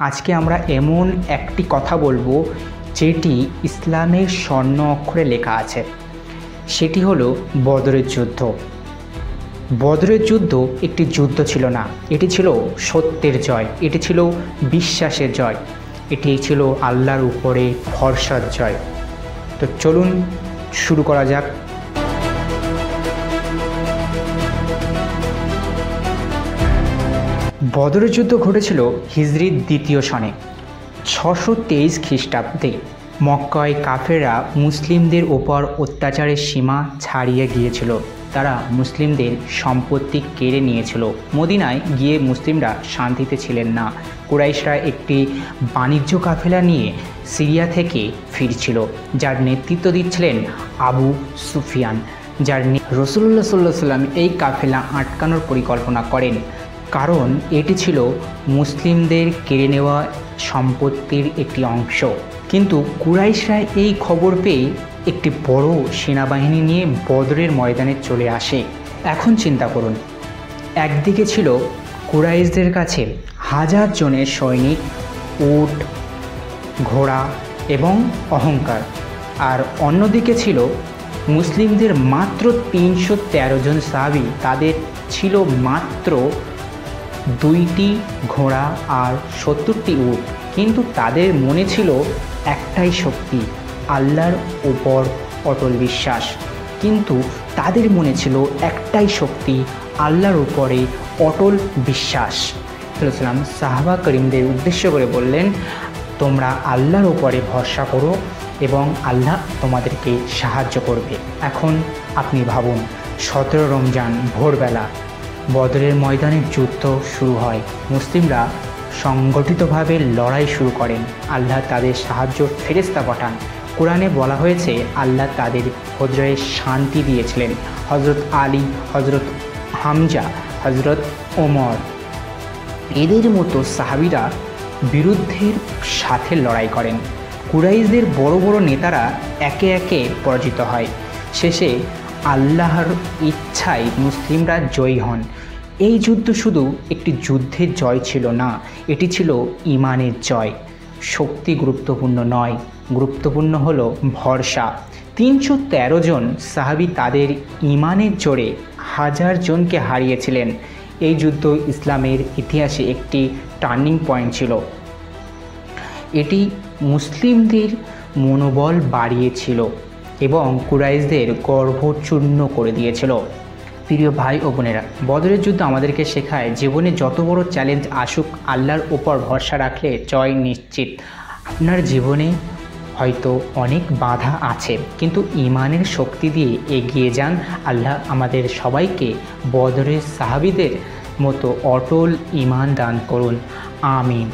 আজকে আমরা এমন একটি কথা বলবো যেটি ইসলামের স্বর্ণ অক্ষরে লেখা আছে, সেটি হলো বদরের যুদ্ধ। বদরের যুদ্ধ একটি যুদ্ধ ছিল না, এটি ছিল সত্যের জয়, এটি ছিল বিশ্বাসের জয়, এটি ছিল আল্লাহর উপরে ভরসার জয়। তো চলুন শুরু করা যাক। বদরের যুদ্ধ ঘটেছিল হিজরির দ্বিতীয় সনে 623 খ্রিস্টাব্দে। মক্কায় কাফেররা মুসলিমদের ওপর অত্যাচারের সীমা ছাড়িয়ে গিয়েছিল। তারা মুসলিমদের সম্পত্তি কেড়ে নিয়েছিল। মদিনায় গিয়ে মুসলিমরা শান্তিতে ছিলেন না। কুরাইশরা একটি বাণিজ্য কাফেলা নিয়ে সিরিয়া থেকে ফিরছিল, যার নেতৃত্ব দিচ্ছিলেন আবু সুফিয়ান। রাসূলুল্লাহ সাল্লাল্লাহু আলাইহি ওয়াসাল্লাম এই কাফেলা আটকানোর পরিকল্পনা করেন, কারণ এটি ছিল মুসলিমদের কেড়ে নেওয়া সম্পত্তির একটি অংশ। কিন্তু কুরাইশরা এই খবর পেয়ে একটি বড় সেনাবাহিনী নিয়ে বদরের ময়দানে চলে আসে। এখন চিন্তা করুন, একদিকে ছিল কুরাইশদের কাছে 1000 জনের সৈনিক, উট, ঘোড়া এবং অহংকার, আর অন্যদিকে ছিল মুসলিমদের মাত্র 313 জন সাহাবী। তাদের ছিল মাত্র 2টি ঘোড়া আর 70টি উট, কিন্তু তাদের মনে ছিল একটাই শক্তি, আল্লাহর উপর অটল বিশ্বাস। কিন্তু তাদের মনে ছিল একটাই শক্তি, আল্লাহর উপরে অটল বিশ্বাস। সাল্লাম সাহাবা করিমদের উদ্দেশ্য করে বললেন, তোমরা আল্লাহর উপরে ভরসা করো এবং আল্লাহ তোমাদেরকে সাহায্য করবে। এখন আপনি ভাবুন, 17 রমজান ভোরবেলা বদরের ময়দানে যুদ্ধ শুরু হয়। মুসলিমরা সংগঠিতভাবে লড়াই শুরু করেন। আল্লাহ তাদের সাহায্য ফেরেশতা পাঠান। কোরআনে বলা হয়েছে আল্লাহ তাদের হৃদয়ে শান্তি দিয়েছিলেন। হযরত আলী, হযরত হামজা, হযরত ওমর, এদের মতো সাহাবীরা বিরুদ্ধের সাথে লড়াই করেন। কুরাইশদের বড় বড় নেতারা একে একে পরাজিত হয়। শেষে আল্লাহর ইচ্ছায় মুসলিমরা জয়ী হন। এই যুদ্ধ শুধু একটি যুদ্ধের জয় ছিল না, এটি ছিল ঈমানের জয়। শক্তি গুরুত্বপূর্ণ নয়, গুরুত্বপূর্ণ হলো ভরসা। 313 জন সাহাবী তাদের ঈমানের জোরে 1000 জনকে হারিয়েছিলেন। এই যুদ্ধ ইসলামের ইতিহাসে একটি টার্নিং পয়েন্ট ছিল। এটি মুসলিমদের মনোবল বাড়িয়েছিল এবং কুরাইশদের গর্বচূর্ণ করে দিয়েছিল। প্রিয় ভাই ও বোনেরা, বদরের যুদ্ধ আমাদেরকে শেখায় জীবনে যত বড় চ্যালেঞ্জ আসুক, আল্লাহর উপর ভরসা রাখলে জয় নিশ্চিত। আপনার জীবনে হয়তো অনেক বাধা আছে, কিন্তু ঈমানের শক্তি দিয়ে এগিয়ে যান। আল্লাহ আমাদের সবাইকে বদরের সাহাবীদের মতো অটল ঈমান দান করুন। আমিন।